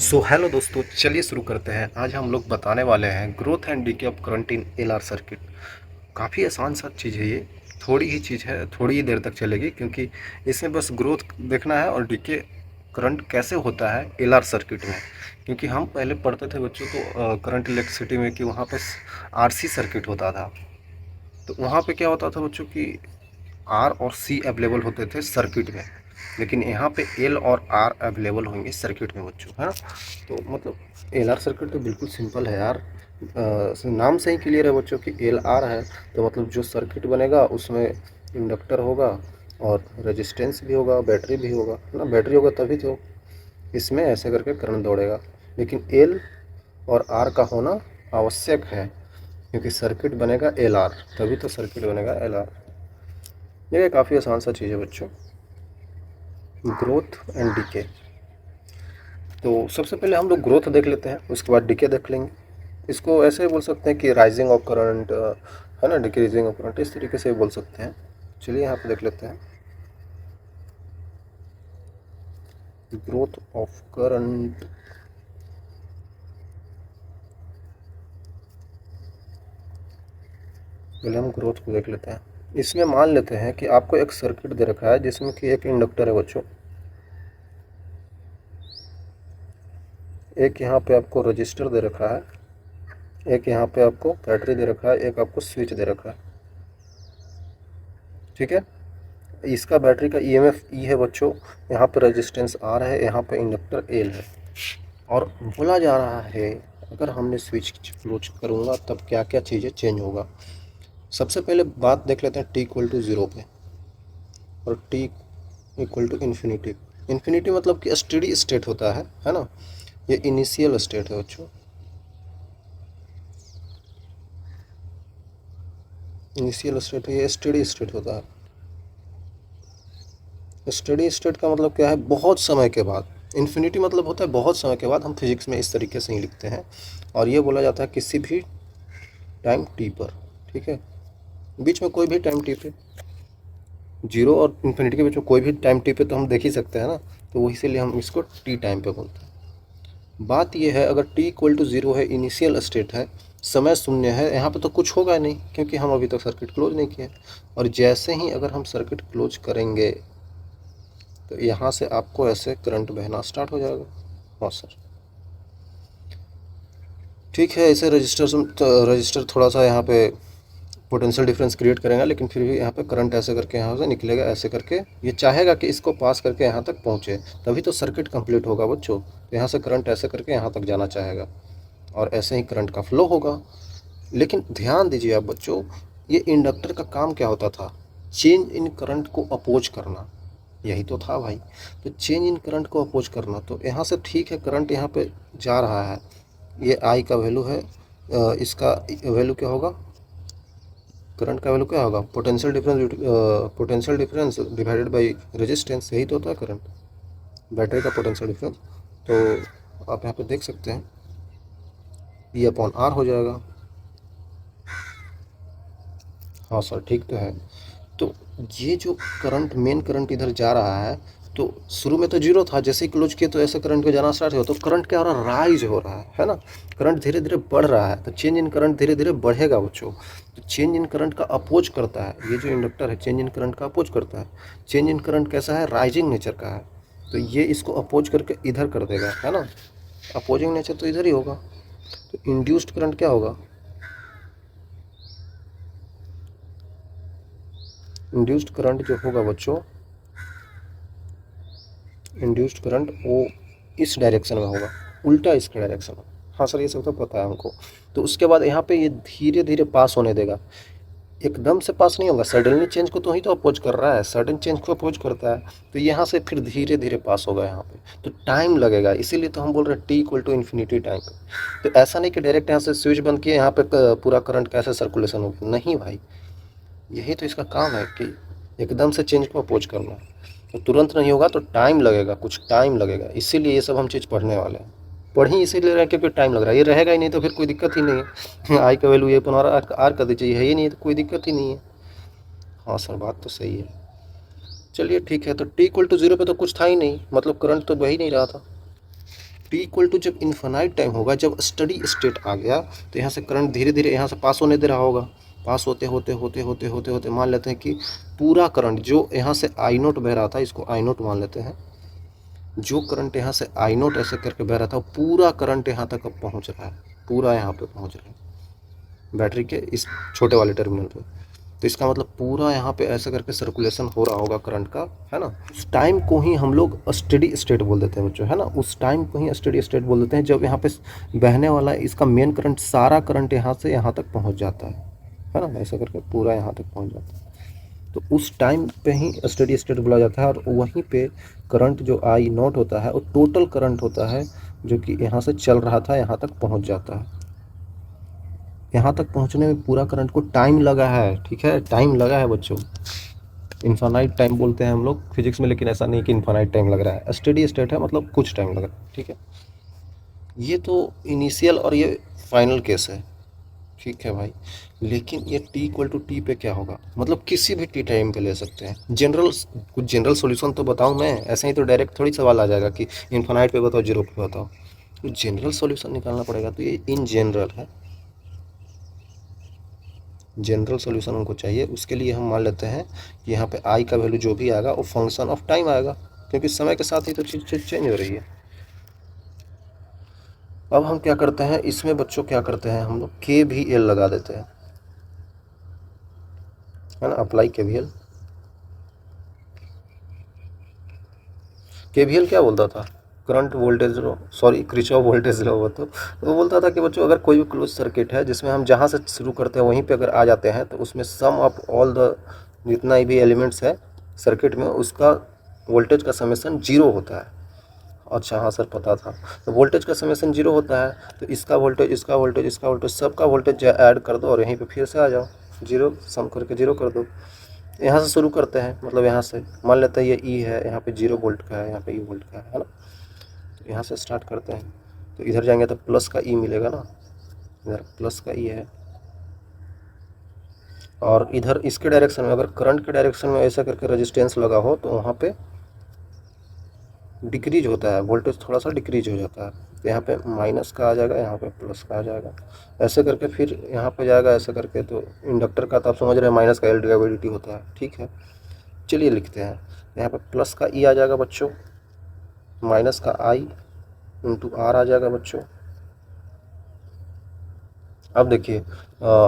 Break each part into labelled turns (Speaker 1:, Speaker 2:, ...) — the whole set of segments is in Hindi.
Speaker 1: सो हेलो दोस्तों, चलिए शुरू करते हैं। आज हम लोग बताने वाले हैं growth and DK of current in LR circuit. काफ़ी आसान सा चीज़ है ये। थोड़ी ही चीज़ है, थोड़ी ही देर तक चलेगी क्योंकि इसमें बस ग्रोथ देखना है और डीके करंट कैसे होता है एलआर सर्किट में। क्योंकि हम पहले पढ़ते थे बच्चों को करंट इलेक्ट्रिसिटी में कि वहाँ पर आरसी सर्किट होता था। तो वहाँ पे क्या होता था बच्चों की आर और सी अवेलेबल होते थे सर्किट में, लेकिन यहाँ पे एल और आर अवेलेबल होंगे सर्किट में बच्चों, है ना। तो मतलब एल आर सर्किट तो बिल्कुल सिंपल है यार। नाम से ही क्लियर है बच्चों कि एल आर है, तो मतलब जो सर्किट बनेगा उसमें इंडक्टर होगा और रेजिस्टेंस भी होगा, बैटरी भी होगा, है ना। बैटरी होगा तभी तो इसमें ऐसे करके करंट दौड़ेगा। लेकिन एल और आर का होना आवश्यक है क्योंकि सर्किट बनेगा एल आर, तभी तो सर्किट बनेगा एल आर। ये काफ़ी आसान सा चीज़ है बच्चों, ग्रोथ एंड डीके। तो सबसे पहले हम लोग ग्रोथ देख लेते हैं, उसके बाद डीके देख लेंगे। इसको ऐसे बोल सकते हैं कि राइजिंग ऑफ करंट, है ना, डिक्रीजिंग ऑफ करंट, इस तरीके से बोल सकते हैं। चलिए यहाँ पे देख लेते हैं ग्रोथ ऑफ करंट। पहले हम ग्रोथ को देख लेते हैं। इसमें मान लेते हैं कि आपको एक सर्किट दे रखा है जिसमें कि एक इंडक्टर है बच्चों, एक यहाँ पे आपको रजिस्टर दे रखा है, एक यहाँ पे आपको बैटरी दे रखा है, एक आपको स्विच दे रखा है। ठीक है। इसका बैटरी का ईएमएफ ई है बच्चों, यहाँ पे रेजिस्टेंस आर है, यहाँ पे इंडक्टर एल है। और बोला जा रहा है अगर हमने स्विच क्लोज करूँगा तब क्या क्या चीज़ें चेंज होगा। सबसे पहले बात देख लेते हैं टी इक्वल टू ज़ीरो पे, और T equal to infinity. Infinity मतलब कि स्टेडी स्टेट होता है ना। ये इनिशियल स्टेट है बच्चों, इनिशियल स्टेट है, ये स्टेडी स्टेट होता है। स्टेडी स्टेट का मतलब क्या है, बहुत समय के बाद। इन्फिनिटी मतलब होता है बहुत समय के बाद। हम फिजिक्स में इस तरीके से ही लिखते हैं, और ये बोला जाता है किसी भी टाइम टी पर। ठीक है, बीच में कोई भी टाइम टी पे, जीरो और इन्फिनिटी के बीच में कोई भी टाइम टी पे तो हम देख ही सकते हैं ना। तो वही इसीलिए हम इसको टी टाइम पे बोलते हैं। बात ये है, अगर टी इक्वल टू ज़ीरो है, इनिशियल स्टेट है, समय शून्य है, यहाँ पे तो कुछ होगा नहीं क्योंकि हम अभी तक सर्किट क्लोज नहीं किए। और जैसे ही अगर हम सर्किट क्लोज करेंगे तो यहाँ से आपको ऐसे करंट बहना स्टार्ट हो जाएगा। हाँ सर, ठीक है। ऐसे रजिस्टर थोड़ा सा यहाँ पे पोटेंशियल डिफरेंस क्रिएट करेगा, लेकिन फिर भी यहाँ पे करंट ऐसे करके यहाँ से निकलेगा, ऐसे करके ये चाहेगा कि इसको पास करके यहाँ तक पहुँचे, तभी तो सर्किट कंप्लीट होगा बच्चों। तो यहाँ से करंट ऐसे करके यहाँ तक जाना चाहेगा और ऐसे ही करंट का फ्लो होगा। लेकिन ध्यान दीजिए आप बच्चों, ये इंडक्टर का काम क्या होता था, चेंज इन करंट को अपोज करना, यही तो था भाई। तो चेंज इन करंट को अपोज करना, तो यहाँ से ठीक है करंट यहाँ पे जा रहा है, ये आई का वैल्यू है, इसका वैल्यू क्या होगा, करंट का वैल्यू क्या होगा, potential difference divided by resistance, यही तो होता है करंट, बैटरी का पोटेंशियल डिफरेंस। तो आप यहाँ पे देख सकते हैं ई अपॉन आर हो जाएगा। हाँ सर, ठीक तो है। तो ये जो करंट, मेन करंट इधर जा रहा है, तो शुरू में तो जीरो था, जैसे ही क्लोज किए तो ऐसे करंट को जाना स्टार्ट हो, तो करंट क्या हो रहा है, राइज हो रहा है ना। करंट धीरे धीरे बढ़ रहा है, तो चेंज इन करंट धीरे धीरे बढ़ेगा बच्चों। तो चेंज इन करंट का अपोज करता है, ये जो इंडक्टर है चेंज इन करंट का अपोज करता है। चेंज इन करंट कैसा है, राइजिंग नेचर का है, तो ये इसको अपोज करके इधर कर देगा, है ना। अपोजिंग नेचर तो इधर ही होगा। तो इंड्यूस्ड करंट क्या होगा, इंड्यूस्ड करंट जो होगा बच्चों, इंड्यूस्ड करंट वो इस डायरेक्शन में होगा, उल्टा इसके डायरेक्शन में। हाँ सर, ये सब तो पता है हमको। तो उसके बाद यहाँ पे ये धीरे धीरे पास होने देगा, एकदम से पास नहीं होगा। सडनली चेंज को तो ही तो अपोज कर रहा है, सडन चेंज को अपोज करता है, तो यहाँ से फिर धीरे धीरे पास होगा यहाँ पे, तो टाइम लगेगा। इसीलिए तो हम बोल रहे हैं T equal to infinity time. तो ऐसा नहीं कि डायरेक्ट यहाँ से स्विच बंद किए, यहाँ पे पूरा करंट कैसे सर्कुलेशन होगा, नहीं भाई। यही तो इसका काम है कि एकदम से चेंज को अपोज करना, तो तुरंत नहीं होगा, तो टाइम लगेगा, कुछ टाइम लगेगा। इसीलिए ये सब हम चीज़ पढ़ने वाले हैं। पढ़ ही इसीलिए रहे हैं क्योंकि टाइम लग रहा है, ये रहेगा ही नहीं तो फिर कोई दिक्कत ही नहीं है। आई का वैल्यू ये पंद्रह आर कर दीजिए, है ही नहीं तो कोई दिक्कत ही नहीं है। हाँ सर, बात तो सही है। चलिए ठीक है, तो टी इक्वल टू ज़ीरो पे तो कुछ था ही नहीं, मतलब करंट तो बह ही नहीं रहा था। टी इक्वल टू जब इन्फिनाइट टाइम होगा, जब स्टडी स्टेट आ गया, तो यहाँ से करंट धीरे धीरे यहाँ से पास होने दे रहा होगा। पास होते होते होते होते होते होते मान लेते हैं कि पूरा करंट जो यहाँ से आई नोट बह रहा था, इसको आई नोट मान लेते हैं, जो करंट यहाँ से आई नोट ऐसे करके बह रहा था, पूरा करंट यहाँ तक अब पहुँच रहा है, पूरा यहाँ पे पहुँच रहा है बैटरी के इस छोटे वाले टर्मिनल पे। तो इसका मतलब पूरा यहाँ पे ऐसा करके सर्कुलेशन हो रहा होगा करंट का, है ना। उस टाइम को ही हम लोग स्टेडी स्टेट बोल देते हैं बच्चों, है ना। उस टाइम को ही स्टेडी स्टेट बोल देते हैं जब यहाँ पे बहने वाला इसका मेन करंट, सारा करंट यहाँ से यहाँ तक पहुँच जाता है ना, ऐसा करके पूरा यहाँ तक पहुँच जाता है। तो उस टाइम पे ही स्टेडी स्टेट बोला जाता है। और वहीं पे करंट जो आई नॉट होता है वो टोटल करंट होता है, जो कि यहाँ से चल रहा था यहाँ तक पहुँच जाता है। यहाँ तक पहुँचने में पूरा करंट को टाइम लगा है, ठीक है, टाइम लगा है बच्चों। इन्फानाइट टाइम बोलते हैं हम लोग फिजिक्स में, लेकिन ऐसा नहीं कि इन्फानाइट टाइम लग रहा है। स्टेडी स्टेट है मतलब कुछ टाइम लग रहा है, ठीक है। ये तो इनिशियल और ये फाइनल केस है, ठीक है भाई। लेकिन ये t इक्वल टू टी पे क्या होगा, मतलब किसी भी टी टाइम पे ले सकते हैं। कुछ जनरल सॉल्यूशन तो बताऊं मैं, ऐसे ही तो डायरेक्ट थोड़ी सवाल आ जाएगा कि इन्फानाइट पे बताओ, जीरो पे बताओ। तो जनरल सॉल्यूशन निकालना पड़ेगा। तो ये इन जनरल है, जनरल सॉल्यूशन हमको चाहिए। उसके लिए हम मान लेते हैं कि यहाँ पे आई का वैल्यू जो भी आएगा वो फंक्शन ऑफ टाइम आएगा, क्योंकि समय के साथ ही तो चीज़ चेंज हो रही है। अब हम क्या करते हैं इसमें बच्चों, क्या करते हैं हम लोग, के भी एल लगा देते हैं, है ना। अप्लाई के वी एल। के वी एल क्या बोलता था, करंट वोल्टेज लो, सॉरी क्रिचॉफ वोल्टेज लो। वो बोलता था कि बच्चों अगर कोई भी क्लोज सर्किट है जिसमें हम जहाँ से शुरू करते हैं वहीं पे अगर आ जाते हैं, तो उसमें सम ऑफ ऑल द जितना भी एलिमेंट्स है सर्किट में, उसका वोल्टेज का समेसन जीरो होता है। अच्छा हाँ सर पता था। तो वोल्टेज का समेसन जीरो होता है, तो इसका वोल्टेज, इसका वोल्टेज, इसका वोल्टेज, सबका वोल्टेज ऐड कर दो और यहीं पे फिर से आ जाओ, जीरो सम करके जीरो कर दो। यहाँ से शुरू करते हैं, मतलब यहाँ से मान लेते हैं ये ई है, यहाँ पे 0 वोल्ट का है, यहाँ पे ई वोल्ट का है ना। तो यहाँ से स्टार्ट करते हैं, तो इधर जाएंगे तो प्लस का ई मिलेगा ना, इधर प्लस का ई है। और इधर इसके डायरेक्शन में, अगर करंट के डायरेक्शन में ऐसा करके रेजिस्टेंस लगा हो, तो वहाँ पे डिक्रीज होता है, वोल्टेज थोड़ा सा डिक्रीज हो जाता है। तो यहाँ पे माइनस का आ जाएगा, यहाँ पे प्लस का आ जाएगा, ऐसे करके फिर यहाँ पे जाएगा ऐसे करके। तो इंडक्टर का तो आप समझ रहे हैं माइनस का एल डिवाइड बाई डी होता है, ठीक है। चलिए लिखते हैं, यहाँ पे प्लस का ई आ जाएगा बच्चों, माइनस का आई इंटू आर आ जाएगा बच्चों। अब देखिए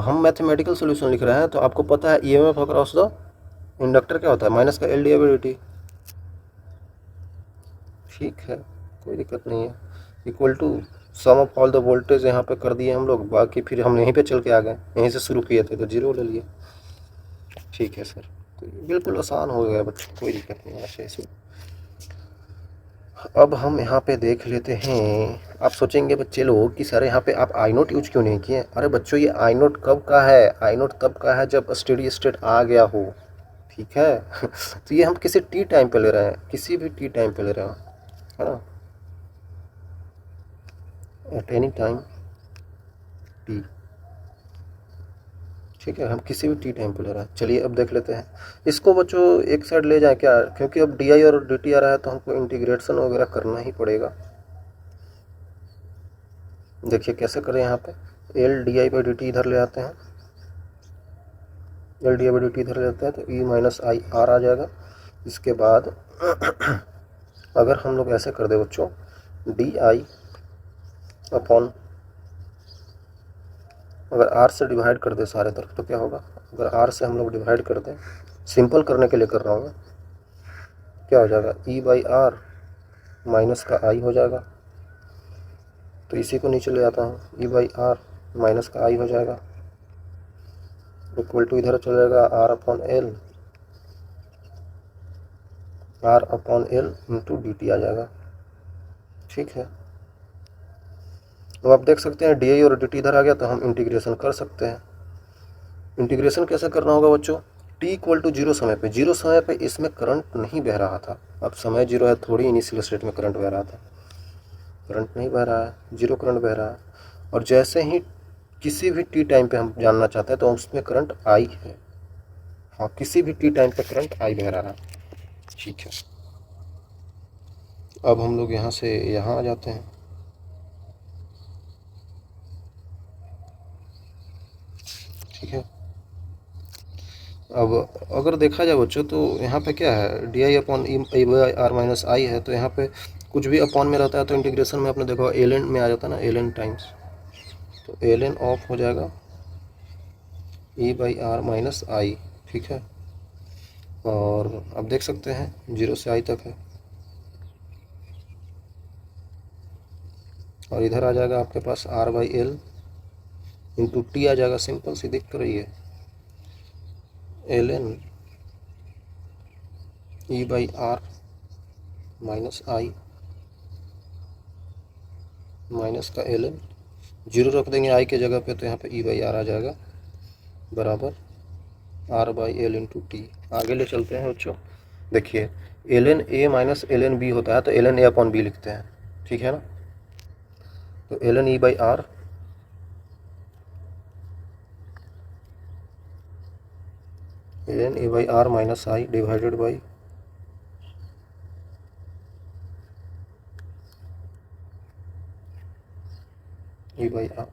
Speaker 1: हम मैथमेटिकल सॉल्यूशन लिख रहे हैं, तो आपको पता है ईएमएफ अक्रॉस द इंडक्टर क्या होता है, माइनस का एल डिवाइड बाई डी, ठीक है, कोई दिक्कत नहीं है। Equal to sum of all the voltage यहाँ पे कर दिए हम लोग, बाकी फिर हम यहीं पे चल के आ गए, यहीं से शुरू किए थे तो जीरो ले लिए, ठीक है सर। तो बिल्कुल आसान हो गया बच्चों, कोई दिक्कत नहीं है ऐसे। अब हम यहाँ पे देख लेते हैं। आप सोचेंगे बच्चे लोग कि सर यहाँ पे आप आई नोट यूज क्यों नहीं किए। अरे बच्चों ये आई नोट कब का है, आई नोट तब का है जब स्टेडी स्टेट आ गया हो, ठीक है। तो ये हम किसी टी टाइम पे ले रहे हैं, किसी भी टी टाइम पे ले रहे हैं, है ना, एट एनी टाइम टी, ठीक है, हम किसी भी टी टाइम पे ले रहे हैं। चलिए अब देख लेते हैं इसको बच्चों, एक साइड ले जाएं क्या, क्योंकि अब डी आई और डी टी आ रहा है तो हमको इंटीग्रेशन वगैरह करना ही पड़ेगा। देखिए कैसे करें, यहाँ पे L D I by D T इधर ले आते हैं, L D I by D T इधर ले आते हैं, तो ई माइनस आई आर आ जाएगा। इसके बाद अगर हम लोग ऐसे कर दे बच्चों, डी आई अपॉन, अगर आर से डिवाइड कर दे सारे तरफ तो क्या होगा, अगर आर से हम लोग डिवाइड कर दें, सिंपल करने के लिए कर रहा हूँ मैं, क्या हो जाएगा, ई बाई आर माइनस का आई हो जाएगा। तो इसी को नीचे ले आता हूँ, ई बाई आर माइनस का आई हो जाएगा, इक्वल टू इधर चल जाएगा R upon L, R upon L into D T आ जाएगा, ठीक है। तो आप देख सकते हैं डी आई और डी टी इधर आ गया, तो हम इंटीग्रेशन कर सकते हैं। इंटीग्रेशन कैसे करना होगा बच्चों, टी इक्वल टू जीरो समय पे, जीरो समय पे इसमें करंट नहीं बह रहा था, अब समय जीरो है थोड़ी इनिशियल स्टेट में करंट बह रहा था, करंट नहीं बह रहा है, जीरो करंट बह रहा है। और जैसे ही किसी भी टी टाइम पे हम जानना चाहते हैं तो उसमें करंट आई है, हाँ किसी भी टी टाइम पे करंट आई बह रहा है, ठीक है। अब हम लोग यहाँ से यहाँ आ जाते हैं, ठीक है। अब अगर देखा जाए बच्चों तो यहाँ पे क्या है, D I upon E by R minus I है, तो यहाँ पे कुछ भी अपॉन में रहता है तो इंटीग्रेशन में आपने देखा एल एन में आ जाता है ना, एल एन टाइम्स, तो एल एन ऑफ हो जाएगा ई बाई आर माइनस आई। ठीक है, और अब देख सकते हैं 0 से आई तक है, और इधर आ जाएगा आपके पास R by L into T आ जाएगा, सिंपल सी दिख तो रही है, L N E by R minus I minus का एल एन, 0 रख देंगे आई के जगह पे, तो यहाँ पे ई बाई आर आ जाएगा बराबर R by L into T. आगे ले चलते हैं बच्चों, देखिए L N A minus L N B होता है, तो L N A upon B लिखते हैं, ठीक है ना। तो L N E by R L N A by R minus I divided by E by R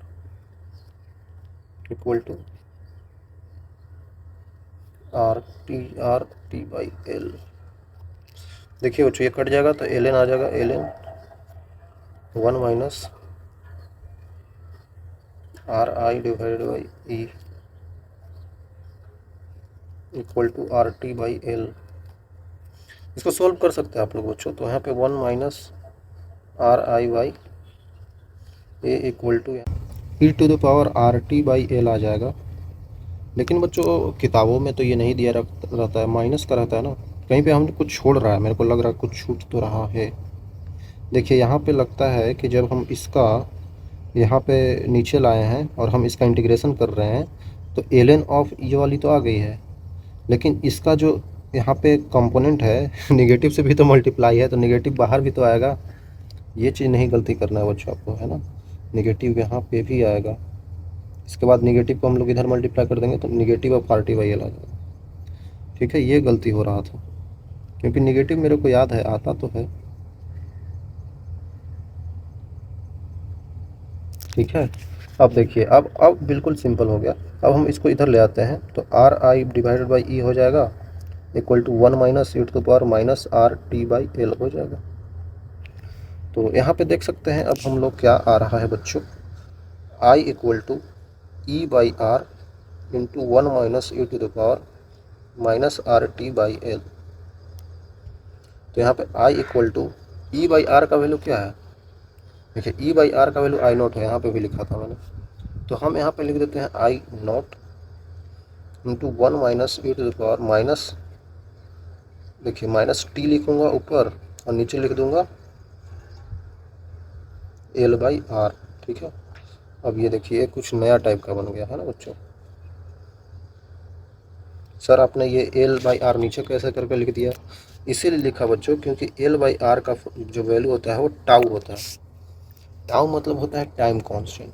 Speaker 1: equal to R T by L. देखिए बच्चों ये कट जाएगा तो एल एन आ जाएगा, L N 1 minus R I divided by E equal to R T by L. इसको सोल्व कर सकते हैं आप लोग बच्चों, तो यहाँ पे 1 minus R I by A equal to E to the power R T by L आ जाएगा। लेकिन बच्चों किताबों में तो ये नहीं दिया रहता है, माइनस का रहता है ना, कहीं पे हमने कुछ छोड़ रहा है, मेरे को लग रहा है कुछ छूट तो रहा है। देखिए यहाँ पे लगता है कि जब हम इसका यहाँ पे नीचे लाए हैं और हम इसका इंटीग्रेशन कर रहे हैं, तो एल एन ऑफ ये वाली तो आ गई है, लेकिन इसका जो यहाँ पे कंपोनेंट है निगेटिव से भी तो मल्टीप्लाई है, तो निगेटिव बाहर भी तो आएगा। ये चीज़ नहीं गलती करना है बच्चों आपको, है ना, निगेटिव यहाँ पे भी आएगा, इसके बाद निगेटिव को हम लोग इधर मल्टीप्लाई कर देंगे तो negative of R T by L आ जाएगा। ठीक है, ये गलती हो रहा था, क्योंकि निगेटिव मेरे को याद है आता तो है। ठीक है, अब देखिए अब बिल्कुल सिंपल हो गया। अब हम इसको इधर ले आते हैं, तो R I divided by E हो जाएगा equal to 1 minus E to the power minus R T by L हो जाएगा। तो यहाँ पे देख सकते हैं अब हम लोग क्या आ रहा है बच्चों, I equal to E by R into 1 minus E to the power minus R T by L. तो यहाँ पे I equal to E by R का वैल्यू क्या है, देखिए ई बाई आर का वैल्यू आई नॉट है, यहाँ पे भी लिखा था मैंने, तो हम यहाँ पे लिख देते हैं I naught into 1 minus E to the power minus, देखिए माइनस टी लिखूँगा ऊपर और नीचे लिख दूँगा एल बाई आर। ठीक है, अब ये देखिए कुछ नया टाइप का बन गया है ना बच्चों। सर आपने ये एल बाई आर नीचे कैसे करके लिख दिया, इसीलिए लिखा बच्चों क्योंकि एल बाई आर का जो वैल्यू होता है वो टाउ होता है। टाउ मतलब होता है टाइम कांस्टेंट,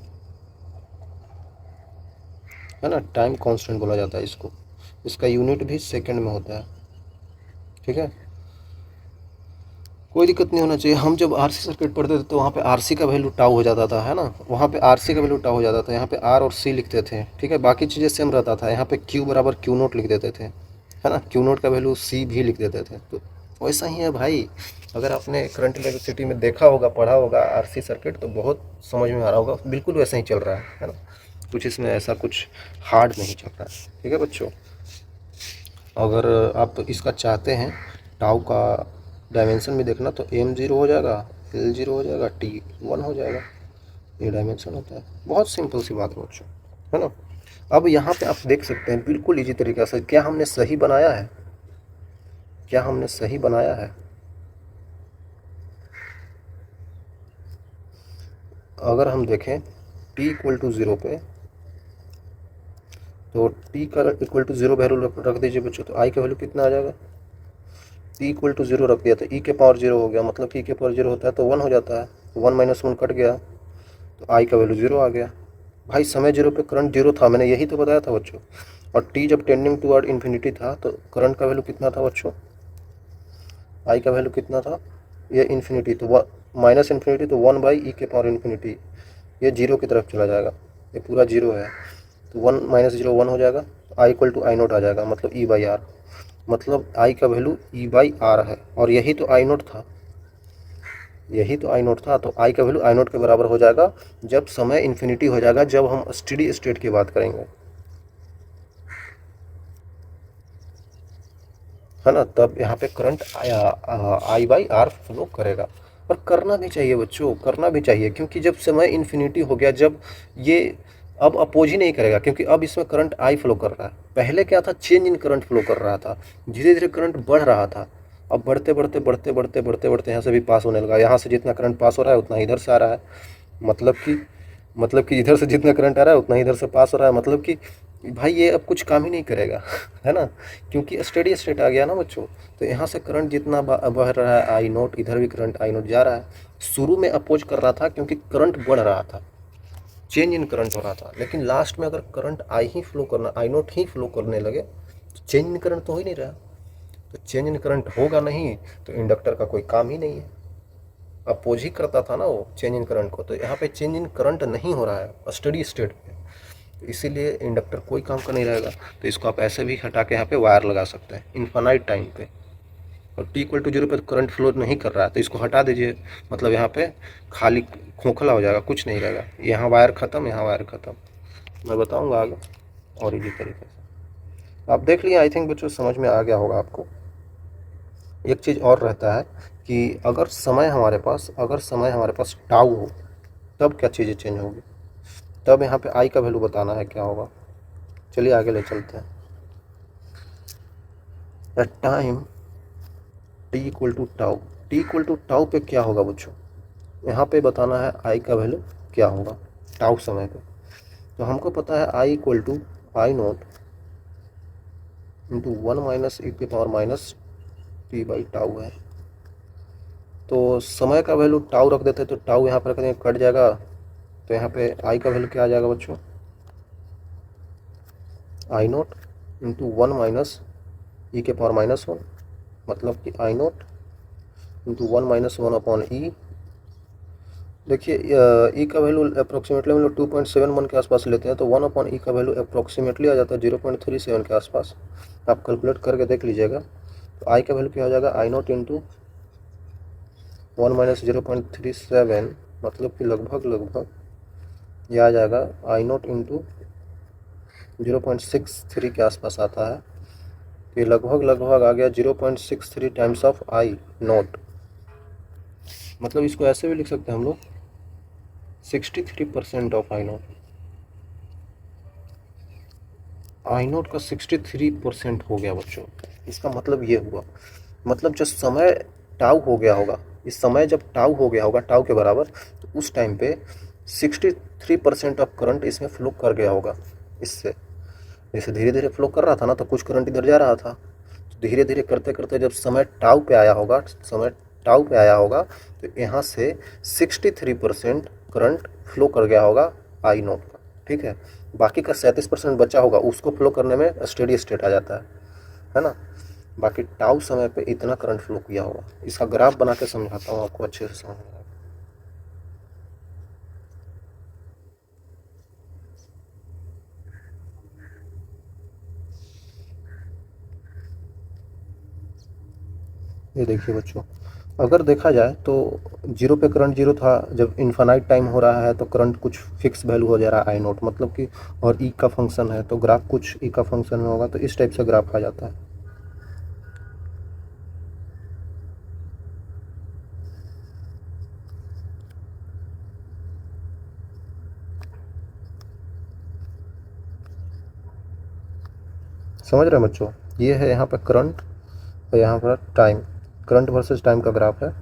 Speaker 1: है ना, टाइम कांस्टेंट बोला जाता है इसको, इसका यूनिट भी सेकंड में होता है। ठीक है, कोई दिक्कत नहीं होना चाहिए। हम जब आरसी सर्किट पढ़ते थे तो वहाँ पे आरसी का वैल्यू टाउ हो जाता था, है ना, वहाँ पे आरसी का वैल्यू टाउ हो जाता था, यहाँ पे आर और सी लिखते थे। ठीक है, बाकी चीज़ें सेम रहता था, यहाँ पे क्यू बराबर क्यू नोट लिख देते थे, है ना, क्यू नोट का वैल्यू सी भी लिख देते थे। तो वैसा ही है भाई, अगर आपने करंट इलेक्ट्रिसिटी में देखा होगा, पढ़ा होगा आरसी सर्किट, तो बहुत समझ में आ रहा होगा, बिल्कुल वैसा ही चल रहा है ना, कुछ इसमें ऐसा कुछ हार्ड नहीं चल रहा है। ठीक है बच्चों, अगर आप इसका चाहते हैं टाउ का डायमेंशन भी देखना, तो एम 0 हो जाएगा, एल 0 हो जाएगा, टी 1 हो जाएगा, ये डायमेंशन होता है। बहुत सिंपल सी बात है बच्चों, है ना। अब यहाँ पे आप देख सकते हैं बिल्कुल इजी तरीक़े से, क्या हमने सही बनाया है, क्या हमने सही बनाया है। अगर हम देखें t इक्वल टू 0 पे, तो t का इक्वल टू 0 वैल्यू रख दीजिए बच्चों, तो i का वैल्यू कितना आ जाएगा, t इक्वल टू 0 रख दिया तो e के पावर 0 हो गया, मतलब e के पावर 0 होता है तो 1 हो जाता है, 1 माइनस 1 कट गया तो i का वैल्यू 0 आ गया। भाई समय 0 पे करंट 0 था, मैंने यही तो बताया था बच्चों, और t जब टेंडिंग टुवर्ड इन्फिनिटी था तो करंट का वैल्यू कितना था बच्चों, i का वैल्यू कितना था, ये इन्फिनिटी तो माइनस इन्फिनिटी तो 1 बाई ई के पावर इन्फिनिटी, ये 0 की तरफ चला जाएगा, ये पूरा 0 है। तो 1 माइनस 0 1 हो जाएगा, आई इक्वल टू आई नोट आ जाएगा, मतलब ई बाई आर, मतलब आई का वैल्यू ई बाई आर है, और यही तो आई नोट था, यही तो आई नोट था। तो आई का वैल्यू आई नोट के बराबर हो जाएगा जब समय इन्फिनिटी हो जाएगा, जब हम स्टेडी स्टेट की बात करेंगे, है ना, तब यहाँ पे current I by R flow करेगा। और करना भी चाहिए बच्चों, करना भी चाहिए, क्योंकि जब समय इन्फिनिटी हो गया, जब ये अब अपोज ही नहीं करेगा, क्योंकि अब इसमें करंट आई फ्लो कर रहा है। पहले क्या था, चेंज इन करंट फ्लो कर रहा था, धीरे धीरे करंट बढ़ रहा था। अब बढ़ते बढ़ते बढ़ते बढ़ते बढ़ते बढ़ते यहाँ से भी पास होने लगा, यहाँ से जितना करंट पास हो रहा है उतना इधर से आ रहा है, मतलब कि इधर से जितना करंट आ रहा है उतना इधर से पास हो रहा है, मतलब कि भाई ये अब कुछ काम ही नहीं करेगा है ना, क्योंकि स्टेडी स्टेट आ गया ना बच्चों। तो यहाँ से करंट जितना बह रहा है आई नोट, इधर भी करंट आई नोट जा रहा है। शुरू में अपोज कर रहा था क्योंकि करंट बढ़ रहा था, चेंज इन करंट हो रहा था, लेकिन लास्ट में अगर करंट आई ही फ्लो करना, आई नोट ही फ्लो करने लगे, तो चेंज इन करंट तो हो ही नहीं रहा। तो चेंज इन करंट होगा नहीं तो इंडक्टर का कोई काम ही नहीं है, अपोज ही करता था ना वो चेंज इन करंट को। तो यहाँ पे चेंज इन करंट नहीं हो रहा है स्टडी स्टेट पे, तो इसीलिए इंडक्टर कोई काम का नहीं रहेगा। तो इसको आप ऐसे भी हटा के यहाँ पे वायर लगा सकते हैं इन्फानाइट टाइम पे, और टी इक्वल टू 0 पे करंट फ्लो नहीं कर रहा है, तो इसको हटा दीजिए, मतलब यहाँ पे खाली खोखला हो जाएगा, कुछ नहीं रहेगा, यहाँ वायर ख़त्म, यहाँ वायर ख़त्म। मैं बताऊँगा आगे और इसी तरीके से आप देख लिए। आई थिंक बच्चों समझ में आ गया होगा आपको। एक चीज़ और रहता है कि अगर समय हमारे पास टाउ हो, तब क्या चीज़ें चेंज होगी, तब यहाँ पे आई का वैल्यू बताना है क्या होगा। चलिए आगे ले चलते हैं। At time T equal to tau, T equal to tau पे क्या होगा बच्चों, यहाँ पे बताना है आई का वैल्यू क्या होगा टाउ समय पे। तो हमको पता है I equal to I naught into 1 minus E के पावर माइनस टी बाई टाउ है। तो समय का वैल्यू टाउ रख देते, तो टाउ यहाँ पर रख देंगे, कट जाएगा, तो यहाँ पे आई का वैल्यू क्या आ जाएगा बच्चों, आई नोट इंटू 1 माइनस ई के पावर माइनस 1, मतलब कि आई नोट इंटू 1 माइनस 1 अपॉन ई। देखिए ई का वैल्यू अप्रोक्सीमेटली हम लोग 2.71 के आसपास लेते हैं, तो 1 अपॉन ई का वैल्यू अप्रोक्सीमेटली आ जाता है 0.37 के आसपास। आप कैलकुलेट करके देख लीजिएगा। तो आई का वैल्यू क्या हो जाएगा, आई नोट इंटू 1 माइनस 0.37, मतलब कि लगभग यह आ जाएगा आई नोट इंटू 0.63 के आसपास आता है। तो ये लगभग आ गया 0.63 टाइम्स ऑफ आई नोट, मतलब इसको ऐसे भी लिख सकते हैं हम लोग 63% of I note. I note का 63% हो गया बच्चों, इसका मतलब ये हुआ, मतलब जब समय टाउ हो गया होगा, इस समय जब टाउ हो गया होगा टाउ के बराबर, तो उस टाइम पे 63% ऑफ करंट इसमें फ्लो कर गया होगा। इससे जैसे धीरे धीरे फ्लो कर रहा था ना, तो कुछ करंट इधर जा रहा था, तो धीरे धीरे करते करते जब समय टाउ पे आया होगा, तो यहाँ से 63% करंट फ्लो कर गया होगा आई नोट का, ठीक है। बाकी का 37% बचा होगा, उसको फ्लो करने में स्टेडी स्टेट आ जाता है ना। बाकी टाउ समय पे इतना करंट फ्लो किया होगा। इसका ग्राफ बना के समझाता हूँ आपको, अच्छे से समझ में आएगा। ये देखिए बच्चों, अगर देखा जाए तो जीरो पे करंट जीरो था, जब इन्फानाइट टाइम हो रहा है तो करंट कुछ फिक्स वैल्यू हो जा रहा है आई नोट, मतलब कि, और ई का फंक्शन है तो ग्राफ कुछ ई का फंक्शन में होगा, तो इस टाइप से ग्राफ आ जाता है। समझ रहे हैं बच्चों, ये है यहाँ पर करंट और यहाँ पर टाइम, करंट वर्सेस टाइम का ग्राफ है।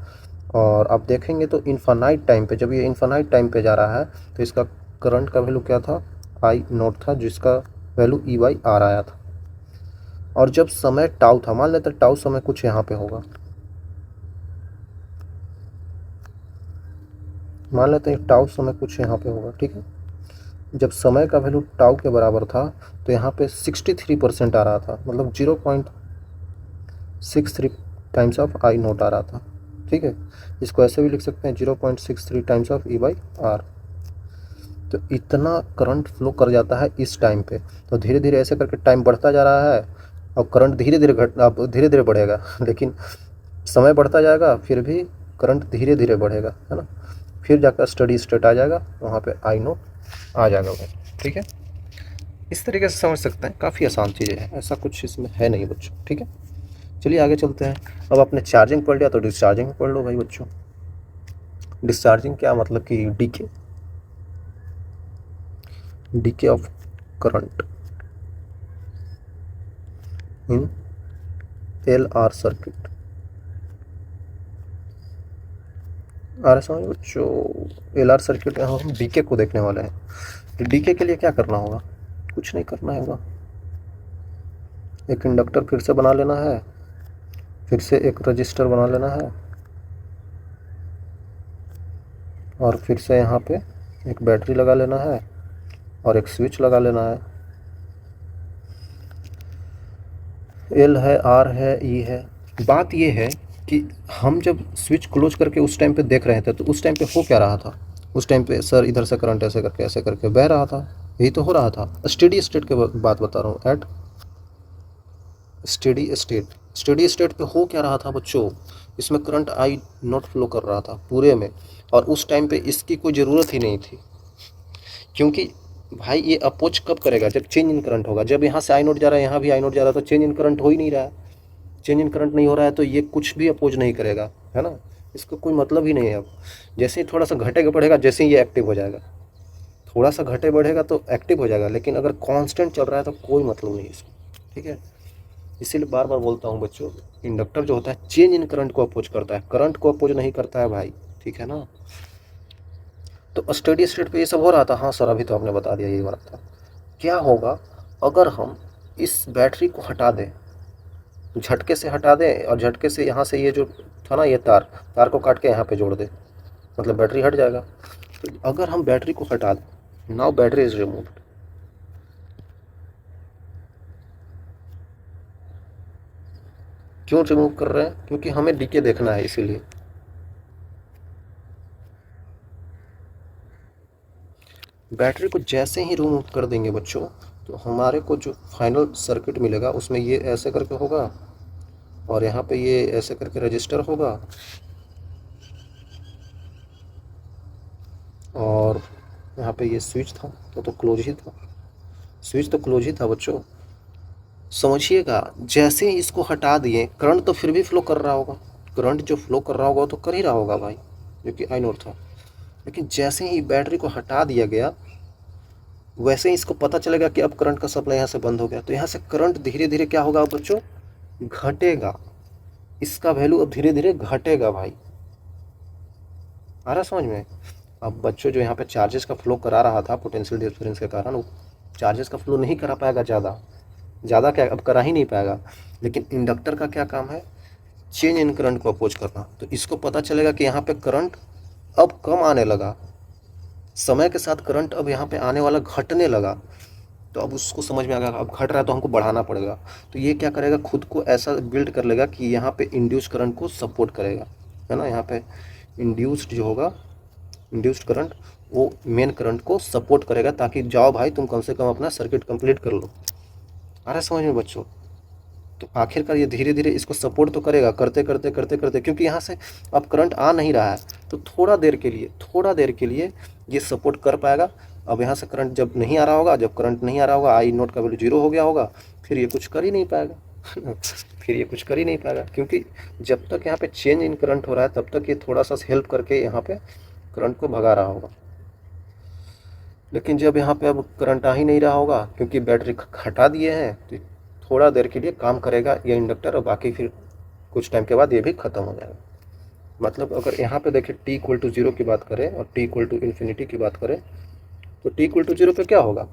Speaker 1: और आप देखेंगे तो इन्फानाइट टाइम पे, जब ये इन्फानाइट टाइम पे जा रहा है, तो इसका करंट का वैल्यू क्या था, आई नोट था, जिसका वैल्यू ई बाई आर आया था। और जब समय टाउ था, मान लेते टाउ समय कुछ यहाँ पे होगा, मान लेते हैं टाउ समय कुछ यहाँ पे होगा, ठीक है। जब समय का वैल्यू टाउ के बराबर था, तो यहाँ पे 63% आ रहा था, मतलब 0.63 टाइम्स ऑफ आई नोट आ रहा था, ठीक है। इसको ऐसे भी लिख सकते हैं 0.63 times of E by R. तो इतना करंट फ्लो कर जाता है इस टाइम पे। तो धीरे धीरे ऐसे करके टाइम बढ़ता जा रहा है और करंट धीरे धीरे अब धीरे धीरे बढ़ेगा लेकिन समय बढ़ता जाएगा फिर भी करंट धीरे धीरे बढ़ेगा, है ना। फिर जाकर स्टडी स्टेट आ जाएगा, वहाँ पे आई नोट आ जाएगा भाई। ठीक है, इस तरीके से समझ सकते हैं, काफ़ी आसान चीज़ें हैं, ऐसा कुछ इसमें है नहीं बच्चों। ठीक है, चलिए आगे चलते हैं। अब आपने चार्जिंग पढ़ लिया तो डिस्चार्जिंग पढ़ लो भाई बच्चों। डिस्चार्जिंग क्या मतलब कि decay of current in LR circuit. आ रहा समझ बच्चों, LR सर्किट यहाँ हम डीके को देखने वाले हैं। तो डीके के लिए क्या करना होगा, कुछ नहीं करना होगा, एक इंडक्टर फिर से बना लेना है, फिर से एक रजिस्टर बना लेना है, और फिर से यहाँ पे एक बैटरी लगा लेना है और एक स्विच लगा लेना है। L है, R है, E है। बात ये है कि हम जब स्विच क्लोज करके उस टाइम पे देख रहे थे तो उस टाइम पे हो क्या रहा था, उस टाइम पे सर इधर से करंट ऐसे करके बह रहा था, यही तो हो रहा था। स्टेडी स्टेट के बात बता रहा हूँ, एट स्टेडी स्टेट पे हो क्या रहा था बच्चों, इसमें करंट आई नॉट फ्लो कर रहा था पूरे में, और उस टाइम पे इसकी कोई ज़रूरत ही नहीं थी। क्योंकि भाई ये अपोज कब करेगा, जब चेंज इन करंट होगा। जब यहाँ से आई नोट जा रहा है, यहाँ भी आई नोट जा रहा है, तो चेंज इन करंट हो ही नहीं रहा है। चेंज इन करंट नहीं हो रहा है तो ये कुछ भी अपोज नहीं करेगा, है ना, इसका कोई मतलब ही नहीं है। अब जैसे ही थोड़ा सा घटेगा बढ़ेगा, जैसे ही ये एक्टिव हो जाएगा, थोड़ा सा घटे बढ़ेगा तो एक्टिव हो जाएगा, लेकिन अगर कांस्टेंट चल रहा है तो कोई मतलब नहीं इसको। ठीक है, इसीलिए बार बार बोलता हूँ बच्चों, इंडक्टर जो होता है चेंज इन करंट को अपोज करता है, करंट को अपोज नहीं करता है भाई। ठीक है ना, तो स्टेडी स्टेट पे ये सब हो रहा था। हाँ सर, अभी तो आपने बता दिया, यही हो रहा था। क्या होगा अगर हम इस बैटरी को हटा दें, झटके से हटा दें, और झटके से यहाँ से ये जो था ना, ये तार को काट के यहाँ पे जोड़ दें, मतलब बैटरी हट जाएगा। तो अगर हम बैटरी को हटा दें, नाउ बैटरी इज रिमूव्ड, क्यों रिमूव कर रहे हैं, क्योंकि हमें डीके देखना है, इसीलिए। बैटरी को जैसे ही रिमूव कर देंगे बच्चों, तो हमारे को जो फाइनल सर्किट मिलेगा उसमें ये ऐसे करके होगा, और यहाँ पे ये ऐसे करके रजिस्टर होगा, और यहाँ पे ये स्विच था, तो क्लोज ही था, स्विच तो क्लोज ही था बच्चों। समझिएगा, जैसे ही इसको हटा दिए, करंट तो फिर भी फ्लो कर रहा होगा, करंट जो फ्लो कर रहा होगा तो कर ही रहा होगा भाई, जो कि आई नोट था। लेकिन जैसे ही बैटरी को हटा दिया गया, वैसे ही इसको पता चलेगा कि अब करंट का सप्लाई यहाँ से बंद हो गया, तो यहाँ से करंट धीरे धीरे क्या होगा बच्चों, घटेगा, इसका वैल्यू अब धीरे धीरे घटेगा भाई। आ रहा समझ में। अब बच्चों जो यहाँ पे चार्जेस का फ्लो करा रहा था पोटेंशियल डिफरेंस के कारण, वो चार्जेस का फ्लो नहीं करा पाएगा, ज़्यादा क्या अब करा ही नहीं पाएगा। लेकिन इंडक्टर का क्या काम है, चेंज इन करंट को अपोज करना। तो इसको पता चलेगा कि यहाँ पे करंट अब कम आने लगा, समय के साथ करंट अब यहाँ पे आने वाला घटने लगा, तो अब उसको समझ में आ गया अब घट रहा है तो हमको बढ़ाना पड़ेगा। तो ये क्या करेगा, खुद को ऐसा बिल्ड कर लेगा कि यहाँ पे इंड्यूस करंट को सपोर्ट करेगा, है ना। यहाँ पे इंड्यूस्ड जो होगा, इंड्यूस्ड करंट, वो मेन करंट को सपोर्ट करेगा, ताकि जाओ भाई तुम कम से कम अपना सर्किट कंप्लीट कर लो। आ रहा है समझ में बच्चों। तो आखिरकार ये धीरे धीरे इसको सपोर्ट तो करेगा, करते करते करते करते, क्योंकि यहाँ से अब करंट आ नहीं रहा है, तो थोड़ा देर के लिए ये सपोर्ट कर पाएगा। अब यहाँ से करंट जब नहीं आ रहा होगा, जब करंट नहीं आ रहा होगा, आई नोट का वैल्यू 0 हो गया होगा, फिर ये कुछ कर ही नहीं पाएगा फिर ये कुछ कर ही नहीं पाएगा, क्योंकि जब तक यहाँ पे चेंज इन करंट हो रहा है तब तक ये थोड़ा सा हेल्प करके यहाँ पे करंट को भगा रहा होगा। लेकिन जब यहाँ पे अब करंट आ ही नहीं रहा होगा, क्योंकि बैटरी हटा दिए हैं, तो थोड़ा देर के लिए काम करेगा ये इंडक्टर, और बाकी फिर कुछ टाइम के बाद ये भी ख़त्म हो जाएगा। मतलब अगर यहाँ पे देखिए t=0 की बात करें और t=∞ की बात करें, तो t=0 पे क्या होगा,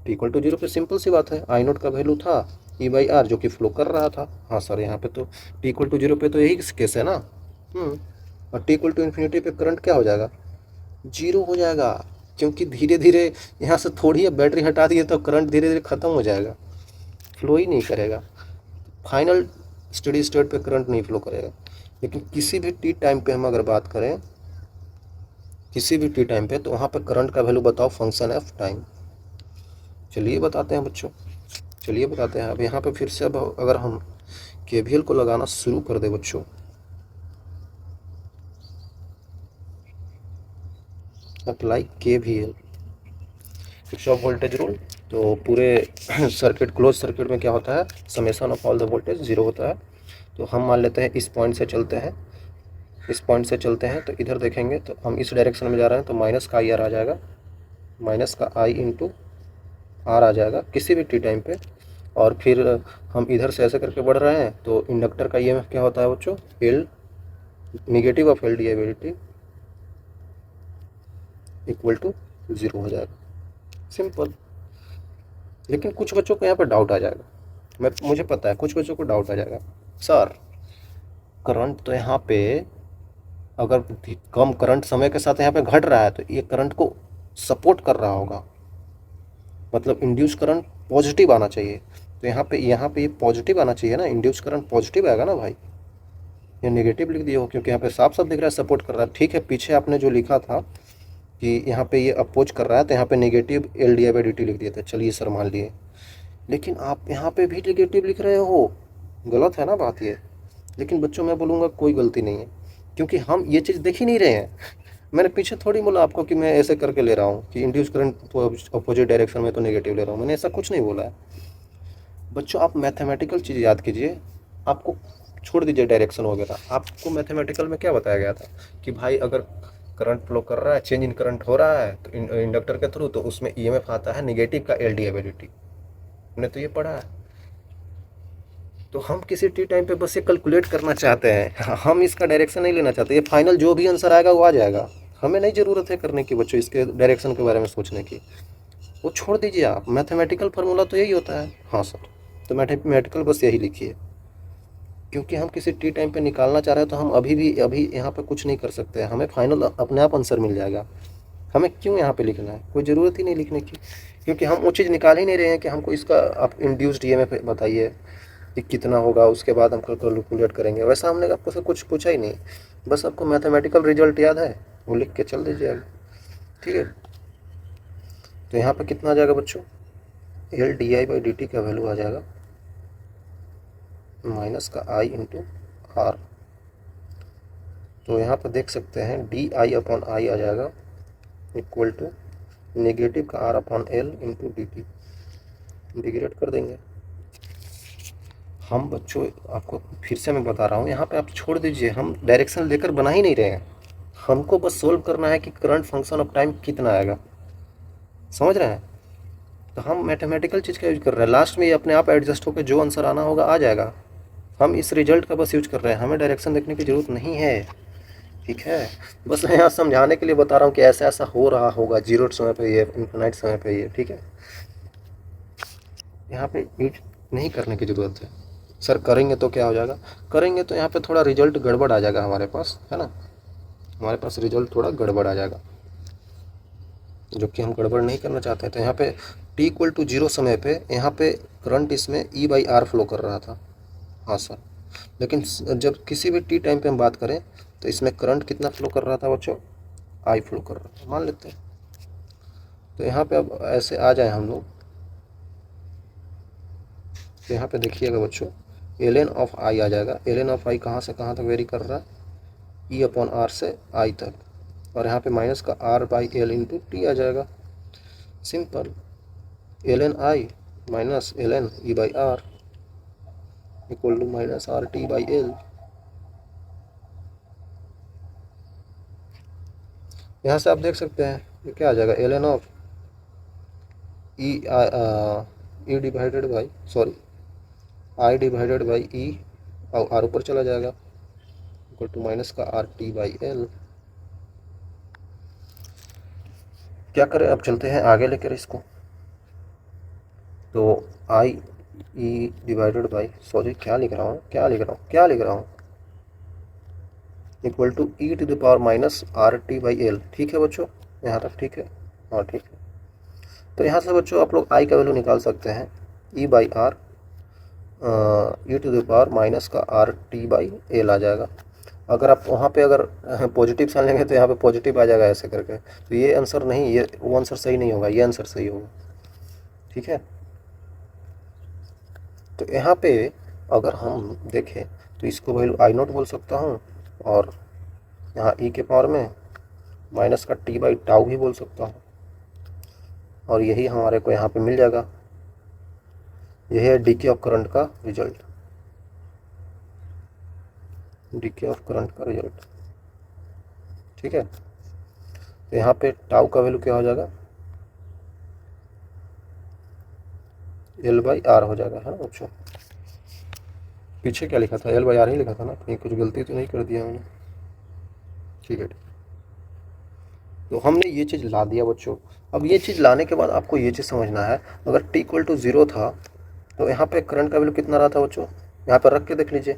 Speaker 1: t=0 पे सिंपल सी बात है, आई नोट का वैल्यू था E/R जो कि फ्लो कर रहा था। हाँ सर, यहाँ पे तो t=0 पे तो यही केस है ना। और t=∞ पे करंट क्या हो जाएगा, 0 हो जाएगा, क्योंकि धीरे धीरे यहाँ से थोड़ी बैटरी हटा दी है तो करंट धीरे धीरे ख़त्म हो जाएगा, फ्लो ही नहीं करेगा। फाइनल स्टेडी स्टेट पे करंट नहीं फ्लो करेगा। लेकिन किसी भी टी टाइम पे हम अगर बात करें, किसी भी टी टाइम पे, तो वहाँ पे करंट का वैल्यू बताओ फंक्शन ऑफ टाइम। चलिए बताते हैं बच्चों, चलिए बताते हैं। अब यहाँ पे फिर से अब अगर हम केवीएल को लगाना शुरू कर दे बच्चों, apply KVL, Kirchhoff voltage rule. तो पूरे सर्किट, क्लोज सर्किट में क्या होता है, summation of all the voltage zero होता है। तो हम मान लेते हैं इस पॉइंट से चलते हैं, इस पॉइंट से चलते हैं, तो इधर देखेंगे तो हम इस डायरेक्शन में जा रहे हैं, तो माइनस का आई आर आ जाएगा, माइनस का आई इंटू आर आ जाएगा किसी भी टी टाइम पे। और फिर हम इधर से ऐसे करके बढ़ रहे हैं, तो इंडक्टर का ईएमएफ क्या होता है बच्चों, L negative of L D I by D equal to zero हो जाएगा, सिंपल। लेकिन कुछ बच्चों को यहाँ पर डाउट आ जाएगा, मुझे पता है कुछ बच्चों को डाउट आ जाएगा, सर करंट तो यहाँ पे अगर कम करंट समय के साथ यहाँ पे घट रहा है, तो ये करंट को सपोर्ट कर रहा होगा, मतलब इंड्यूस करंट पॉजिटिव आना चाहिए। तो यहाँ पे ये पॉजिटिव आना चाहिए ना, इंड्यूस करंट पॉजिटिव आएगा ना भाई, ये नेगेटिव लिख दिए हो, क्योंकि यहाँ पे साफ साफ दिख रहा है सपोर्ट कर रहा है। ठीक है, पीछे आपने जो लिखा था कि यहाँ पे ये अपोज कर रहा है, तो यहाँ पे negative L D I by D T लिख दिया था, चलिए सर मान लिए। लेकिन आप यहाँ पे भी नेगेटिव लिख रहे हो, गलत है ना बात ये। लेकिन बच्चों मैं बोलूँगा कोई गलती नहीं है, क्योंकि हम ये चीज़ देख ही नहीं रहे हैं। मैंने पीछे थोड़ी बोला आपको कि मैं ऐसे करके ले रहा हूँ कि इंड्यूस करंट अपोजिट डायरेक्शन में तो नेगेटिव ले रहा हूँ, मैंने ऐसा कुछ नहीं बोला है। बच्चों आप मैथमेटिकल चीज़ याद कीजिए, आपको छोड़ दीजिए डायरेक्शन वगैरह। आपको मैथमेटिकल में क्या बताया गया था कि भाई अगर करंट फ्लो कर रहा है, चेंज इन करंट हो रहा है तो इंडक्टर के थ्रू, तो उसमें ईएमएफ आता है नेगेटिव का L D I by D T, हमने तो ये पढ़ा है। तो हम किसी टी टाइम पे बस ये कैलकुलेट करना चाहते हैं, हम इसका डायरेक्शन नहीं लेना चाहते। ये फाइनल जो भी आंसर आएगा वो आ जाएगा, हमें नहीं ज़रूरत है करने की बच्चों इसके डायरेक्शन के बारे में सोचने की, वो छोड़ दीजिए आप। मैथमेटिकल फार्मूला तो यही होता है। हाँ सर, तो मैथमेटिकल बस यही लिखिए, क्योंकि हम किसी टी टाइम पे निकालना चाह रहे हैं, तो हम अभी यहाँ पे कुछ नहीं कर सकते हैं, हमें फाइनल अपने आप आंसर मिल जाएगा। हमें क्यों यहाँ पे लिखना है, कोई ज़रूरत ही नहीं लिखने की, क्योंकि हम वो चीज़ निकाल ही नहीं रहे हैं कि हमको इसका आप इंड्यूस्ड ईएमएफ बताइए कि कितना होगा, उसके बाद हम कैलकुलेट करेंगे। वैसा हमने आपको से कुछ पूछा ही नहीं, बस आपको मैथमेटिकल रिजल्ट याद है, वो लिख के चल दीजिए, ठीक है। तो यहाँ पे कितना आ जाएगा बच्चों, L D I by D T का वैल्यू आ जाएगा माइनस का आई इंटू आर। तो यहाँ पर देख सकते हैं डी आई अपॉन आई आ जाएगा इक्वल टू नेगेटिव का R upon L into D T, integrate कर देंगे हम। बच्चों आपको फिर से मैं बता रहा हूँ, यहाँ पे आप छोड़ दीजिए, हम डायरेक्शन लेकर बना ही नहीं रहे हैं, हमको बस सोल्व करना है कि करंट फंक्शन ऑफ टाइम कितना आएगा, समझ रहे हैं। तो हम मैथमेटिकल चीज़ का यूज कर रहे हैं, लास्ट में ये अपने आप एडजस्ट होकर जो आंसर आना होगा आ जाएगा। हम इस रिजल्ट का बस यूज कर रहे हैं, हमें डायरेक्शन देखने की ज़रूरत नहीं है, ठीक है। बस मैं यहाँ समझाने के लिए बता रहा हूँ कि ऐसा ऐसा हो रहा होगा, जीरो समय पे ये, इन्फिनाइट समय पे ये, ठीक है। यहाँ पे यूज नहीं करने की ज़रूरत है। सर करेंगे तो क्या हो जाएगा, करेंगे तो यहाँ पे थोड़ा रिजल्ट गड़बड़ आ जाएगा हमारे पास, है ना, हमारे पास रिजल्ट थोड़ा गड़बड़ आ जाएगा, जो कि हम गड़बड़ नहीं करना चाहते हैं। तो यहाँ पे टी इक्वल टू जीरो समय पे यहाँ पे करंट इसमें ई बाई आर फ्लो कर रहा था, हाँ सर। लेकिन जब किसी भी टी टाइम पे हम बात करें, तो इसमें करंट कितना फ्लो कर रहा था बच्चों, आई फ्लो कर रहा था, मान लेते हैं। तो यहाँ पे अब ऐसे आ जाए हम लोग, तो यहाँ पे देखिएगा बच्चों एल एन ऑफ आई आ जाएगा। एल एन ऑफ आई कहाँ से कहाँ तक वेरी कर रहा है, ई अपॉन आर से आई तक, और यहाँ पे माइनस का R by L into T आ जाएगा, simple. L N I minus L N E by R equal to minus R T by L. यहाँ से आप देख सकते हैं ये क्या आ जाएगा, L N of E divided by, sorry I divided by E, और आर ऊपर चला जाएगा, इक्वल टू माइनस का आर टी बाई एल। क्या करें, अब चलते हैं आगे लेकर इसको। तो I E divided by, sorry क्या लिख रहा हूँ equal to E to the power minus R T by L, ठीक है बच्चों, यहाँ तक ठीक है, हाँ ठीक है। तो यहाँ से बच्चों आप लोग आई का वैल्यू निकाल सकते हैं, E by R E to the power minus का आर टी बाई एल आ जाएगा। अगर आप वहाँ पे अगर पॉजिटिव साइन लेंगे तो यहाँ पे पॉजिटिव आ जाएगा ऐसे करके, तो ये आंसर नहीं, ये वो आंसर सही नहीं होगा, ये आंसर सही होगा। ठीक है, तो यहाँ पे अगर हम देखें तो इसको वैल्यू आई नॉट बोल सकता हूँ, और यहाँ ई के पावर में माइनस का टी बाई टाउ भी बोल सकता हूँ, और यही हमारे को यहाँ पे मिल जाएगा। यही है डीके ऑफ करंट का रिजल्ट, डीके ऑफ करंट का रिजल्ट। ठीक है, तो यहाँ पे टाउ का वैल्यू क्या हो जाएगा, एल बाई आर हो जाएगा, है ना बच्चों। पीछे क्या लिखा था, एल बाई आर ही लिखा था ना, कहीं कुछ गलती तो नहीं कर दिया मैंने। ठीक है, तो हमने ये चीज़ ला दिया बच्चों। अब ये चीज़ लाने के बाद आपको ये चीज़ समझना है, अगर टी इक्वल टू ज़ीरो था तो यहाँ पे करंट का वैल्यू कितना रहा था बच्चों, यहाँ पर रख के देख लीजिए।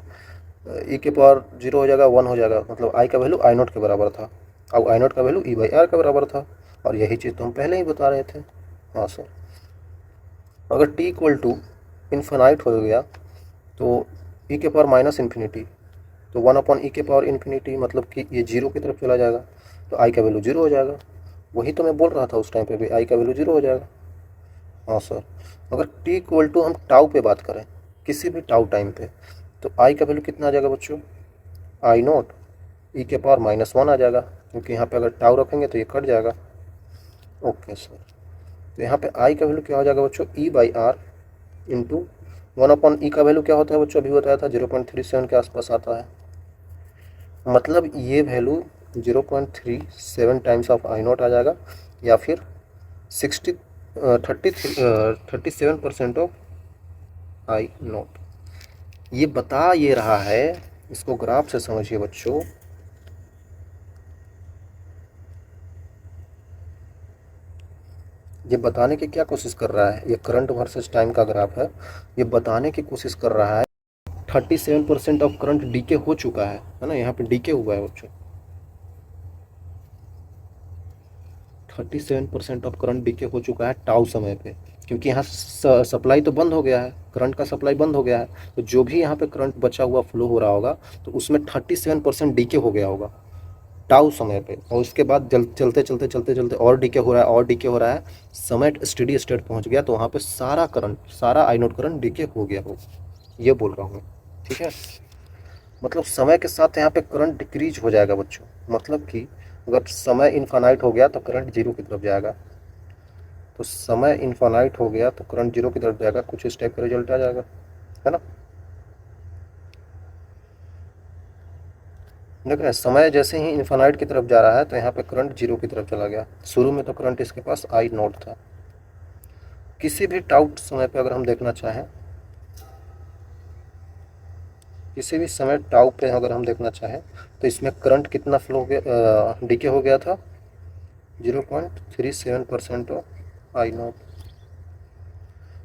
Speaker 1: ई के पावर जीरो हो जाएगा, वन हो जाएगा, मतलब आई का वैल्यू आई नोट के बराबर था, अब आई नोट का वैल्यू ई बाई आर के बराबर था, और यही चीज़ तो हम पहले ही बता रहे थे। हाँ सर, अगर टी इक्वल टू इन्फिनाइट हो गया तो ई के पावर माइनस इन्फिनिटी, तो वन अपॉन ई के पावर इन्फिनिटी, मतलब कि ये जीरो की तरफ चला जाएगा, तो आई का वैल्यू जीरो हो जाएगा। वही तो मैं बोल रहा था उस टाइम पे भी, आई का वैल्यू जीरो हो जाएगा। हाँ सर, अगर टी इक्वल टू हम टाउ पे बात करें, किसी भी टाउ टाइम पे, तो आई का वैल्यू कितना आ जाएगा बच्चों, आई नोट ई के पावर माइनस वन आ जाएगा, क्योंकि यहाँ पे अगर टाउ रखेंगे तो ये कट जाएगा। ओके सर, तो यहाँ पे आई का वैल्यू क्या हो जाएगा बच्चों, E by R into one upon E का वैल्यू क्या होता है बच्चों, अभी बताया था 0.37 के आसपास आता है, मतलब ये value 0.37 times of I naught आ जाएगा, या फिर 37% ऑफ आई नोट। ये बता ये रहा है, इसको ग्राफ से समझिए बच्चों। ये बताने की क्या कोशिश कर रहा है, ये करंट वर्सेस टाइम का ग्राफ है, ये बताने की कोशिश कर रहा है 37% ऑफ करंट डीके हो चुका है ना, यहाँ पे डीके हुआ है बच्चों, 37% ऑफ करंट डीके हो चुका है टाउ समय पे, क्योंकि यहाँ सप्लाई तो बंद हो गया है, करंट का सप्लाई बंद हो गया है, तो जो भी यहाँ पे करंट बचा हुआ फ्लो हो रहा होगा तो उसमें 37% डीके हो गया होगा टाउ समय पे, और उसके बाद चलते चलते चलते चलते और डीके हो रहा है, और डीके हो रहा है, समय स्टेडी स्टेट पहुँच गया, तो वहाँ पे सारा करंट, सारा आई नोट करंट डीके हो गया होगा, ये बोल रहा हूँ। ठीक है, मतलब समय के साथ यहाँ पे करंट डिक्रीज हो जाएगा बच्चों, मतलब कि अगर समय इनफाइनाइट हो गया तो करंट जीरो की तरफ जाएगा, तो समय इनफाइनाइट हो गया तो करंट जीरो की तरफ जाएगा, कुछ इस टाइप का रिजल्ट आ जाएगा, है ना। देख रहे हैं, समय जैसे ही इनफाइनाइट की तरफ जा रहा है तो यहाँ पे करंट जीरो की तरफ चला गया, शुरू में तो करंट इसके पास आई नोट था। किसी भी टाउट समय पे अगर हम देखना चाहें, किसी भी समय टाउ पे अगर हम देखना चाहें तो इसमें करंट कितना फ्लो हो गया, डीके हो गया था 0.37% ऑफ आई नोट।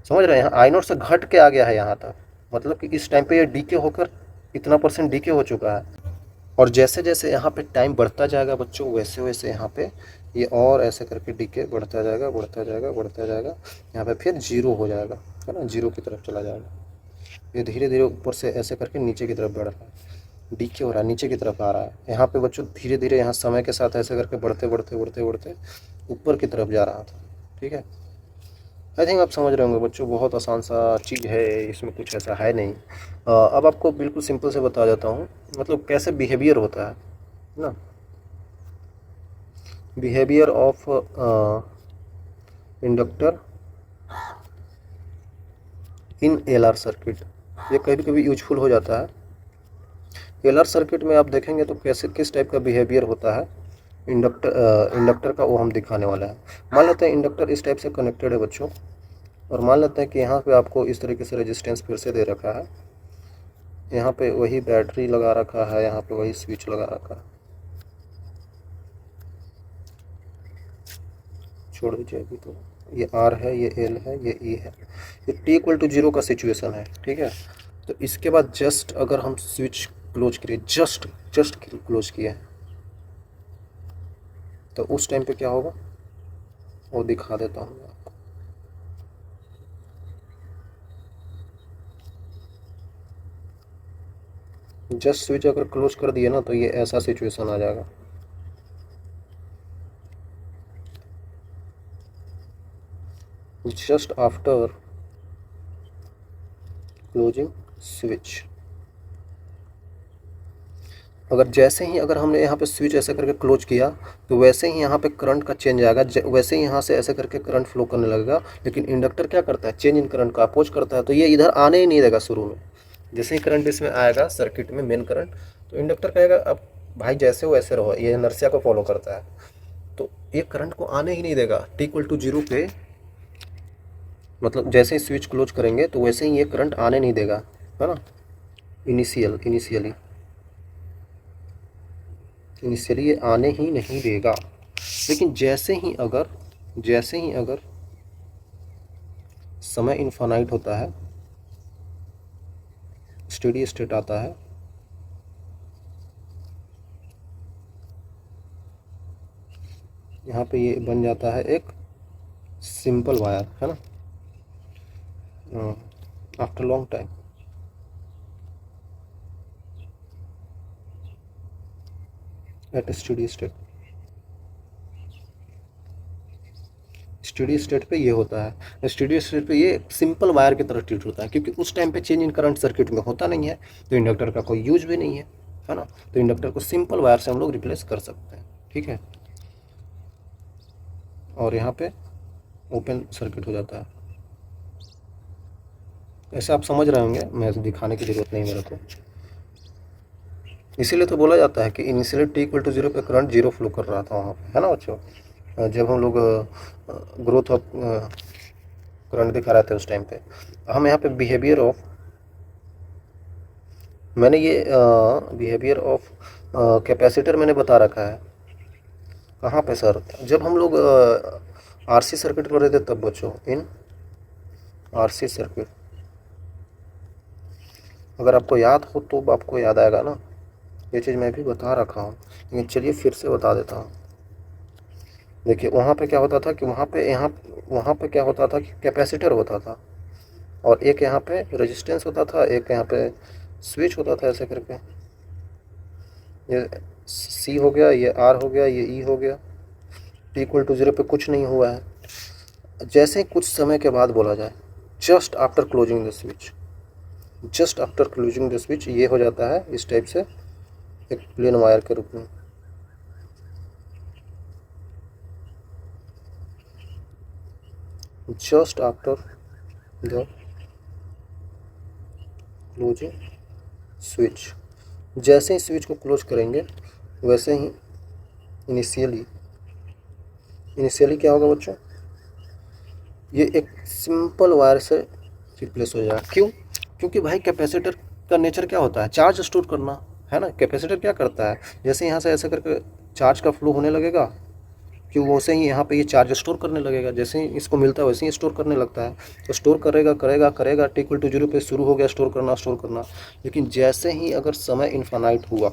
Speaker 1: समझ रहे हैं, यहाँ आई नोट से घट के आ गया है यहाँ तक, मतलब कि इस टाइम पे ये डीके होकर इतना परसेंट डीके हो चुका है, और जैसे जैसे यहाँ पे टाइम बढ़ता जाएगा बच्चों, वैसे वैसे यहाँ पे ये और ऐसे करके डीके बढ़ता जाएगा, बढ़ता जाएगा, बढ़ता जाएगा, यहाँ पे फिर जीरो हो जाएगा, है ना, जीरो की तरफ चला जाएगा। ये धीरे धीरे ऊपर से ऐसे करके नीचे की तरफ बढ़ रहा है, डीके हो रहा है, नीचे की तरफ आ रहा है, यहाँ पे बच्चों धीरे धीरे यहाँ समय के साथ ऐसे करके बढ़ते बढ़ते बढ़ते बढ़ते ऊपर की तरफ जा रहा था। ठीक है, आई थिंक आप समझ रहे होंगे बच्चों, बहुत आसान सा चीज़ है, इसमें कुछ ऐसा है नहीं। अब आपको बिल्कुल सिंपल से बता देता हूँ, मतलब कैसे बिहेवियर होता है ना, behaviour of inductor in LR circuit, ये कभी कभी यूजफुल हो जाता है। एलआर सर्किट में आप देखेंगे तो कैसे किस टाइप का बिहेवियर होता है इंडक्टर का, वो हम दिखाने वाला है। मान लेते हैं इंडक्टर इस टाइप से कनेक्टेड है बच्चों, और मान लेते हैं कि यहाँ पे आपको इस तरीके से रेजिस्टेंस फिर से दे रखा है, यहाँ पे वही बैटरी लगा रखा है, यहाँ पे वही स्विच लगा रखा है, छोड़ दीजिए अभी, तो ये आर है, ये एल है, ये ई है, ये टी इक्वल टू जीरो का सिचुएशन है। ठीक है, तो इसके बाद जस्ट अगर हम स्विच क्लोज करिए, जस्ट जस्ट क्लोज किए, तो उस टाइम पे क्या होगा वो दिखा देता हूँ मैं आपको। जस्ट स्विच अगर क्लोज कर दिए ना तो ये ऐसा सिचुएशन आ जाएगा। जस्ट आफ्टर क्लोजिंग स्विच, अगर जैसे ही अगर हमने यहाँ पे स्विच ऐसे करके क्लोज किया तो वैसे ही यहाँ पे करंट का चेंज आएगा, वैसे ही यहाँ से ऐसे करके करंट फ्लो करने लगेगा। लेकिन इंडक्टर क्या करता है, चेंज इन करंट का अपोज करता है, तो ये इधर आने ही नहीं देगा शुरू में। जैसे ही करंट इसमें आएगा सर्किट में मेन करंट, तो इंडक्टर कहेगा अब भाई जैसे हो वैसे रहो, ये इनर्शिया को फॉलो करता है, तो ये करंट को आने ही नहीं देगा। T=0 पे मतलब जैसे ही स्विच क्लोज करेंगे तो वैसे ही ये करंट आने नहीं देगा, है ना। इनिशियली ये आने ही नहीं देगा। लेकिन जैसे ही अगर समय इनफाइनाइट होता है, स्टेडी स्टेट आता है, यहाँ पे ये बन जाता है एक सिंपल वायर, है ना। After long time at steady state पे ये होता है। स्टेडी स्टेट पे ये सिंपल वायर की तरह ट्रीट होता है, क्योंकि उस टाइम पे चेंज इन करंट सर्किट में होता नहीं है, तो इंडक्टर का कोई यूज भी नहीं है ना। तो इंडक्टर को सिंपल वायर से हम लोग रिप्लेस कर सकते हैं, ठीक है। और यहाँ पे ओपन सर्किट हो जाता है। ऐसे आप समझ रहे होंगे, मैं दिखाने की ज़रूरत नहीं मेरे को। इसीलिए तो बोला जाता है कि इनिशियली T=0 पे करंट 0 फ्लो कर रहा था वहाँ पे, है ना बच्चों। जब हम लोग ग्रोथ ऑफ करंट दिखा रहे थे उस टाइम पे, हम यहाँ पे बिहेवियर ऑफ, मैंने ये बिहेवियर ऑफ कैपेसिटर मैंने बता रखा है। कहाँ पे सर, जब हम लोग RC सर्किट कर रहे थे तब बच्चों, इन RC सर्किट, अगर आपको याद हो तो आपको याद आएगा ना। ये चीज़ मैं भी बता रखा हूँ, लेकिन चलिए फिर से बता देता हूँ। देखिए वहाँ पे क्या होता था कि वहाँ पे क्या होता था कि कैपेसिटर होता था, और एक यहाँ पे रेजिस्टेंस होता था, एक यहाँ पे स्विच होता था ऐसे करके। ये C हो गया, ये R हो गया, ये E हो गया। T=0 पे कुछ नहीं हुआ है। जैसे ही कुछ समय के बाद बोला जाए just after closing the switch, ये हो जाता है इस टाइप से एक प्लेन वायर के रूप में। Just after the closing switch, जैसे ही स्विच को क्लोज करेंगे वैसे ही इनिशियली क्या होगा बच्चों, ये एक सिंपल वायर से रिप्लेस हो जाएगा। क्यों? क्योंकि भाई कैपेसिटर का नेचर क्या होता है, चार्ज स्टोर करना, है ना। कैपेसिटर क्या करता है, जैसे यहाँ से ऐसे करके चार्ज का फ्लो होने लगेगा, क्यों वैसे ही यहाँ पे ये चार्ज स्टोर करने लगेगा। जैसे ही इसको मिलता है वैसे ही स्टोर करने लगता है, तो स्टोर करेगा T=0 पे शुरू हो गया स्टोर करना। लेकिन जैसे ही अगर समय इनफाइनाइट हुआ,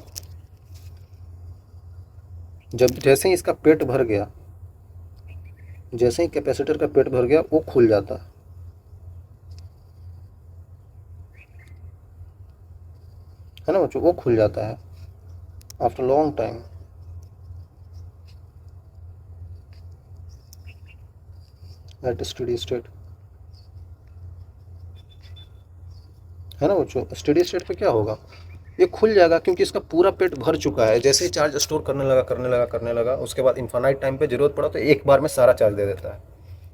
Speaker 1: जैसे ही इसका पेट भर गया, जैसे ही कैपेसिटर का पेट भर गया वो खुल जाता है ना बच्चों, वो खुल जाता है after long time. At steady state, है ना बच्चों। स्टेडी स्टेट पे क्या होगा, ये खुल जाएगा, क्योंकि इसका पूरा पेट भर चुका है। जैसे ही चार्ज स्टोर करने लगा, उसके बाद इन्फाइनाइट टाइम पे जरूरत पड़ा तो एक बार में सारा चार्ज दे देता है।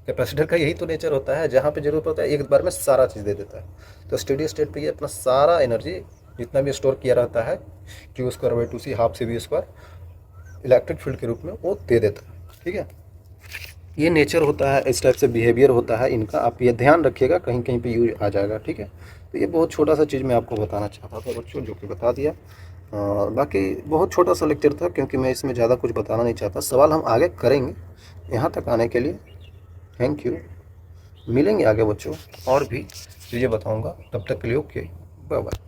Speaker 1: कैपेसिटर का यही तो नेचर होता है, जहाँ पे जरूरत पड़ता है एक बार में सारा चीज़ दे देता है। तो स्टेडी स्टेट पे ये अपना सारा एनर्जी जितना भी स्टोर किया रहता है Q²/2C ½ इलेक्ट्रिक फील्ड के रूप में वो दे देता है, ठीक है। ये नेचर होता है, इस टाइप से बिहेवियर होता है इनका। आप ये ध्यान रखिएगा, कहीं कहीं पे यूज आ जाएगा, ठीक है। तो ये बहुत छोटा सा चीज़ मैं आपको बताना चाहता था बच्चों, जो कि बता दिया। बाकी बहुत छोटा सा लेक्चर था, क्योंकि मैं इसमें ज़्यादा कुछ बताना नहीं चाहता। सवाल हम आगे करेंगे। यहाँ तक आने के लिए थैंक यू। मिलेंगे आगे बच्चों, और भी चीज़ें बताऊँगा। तब तक के लिए ओके, बाय बाय।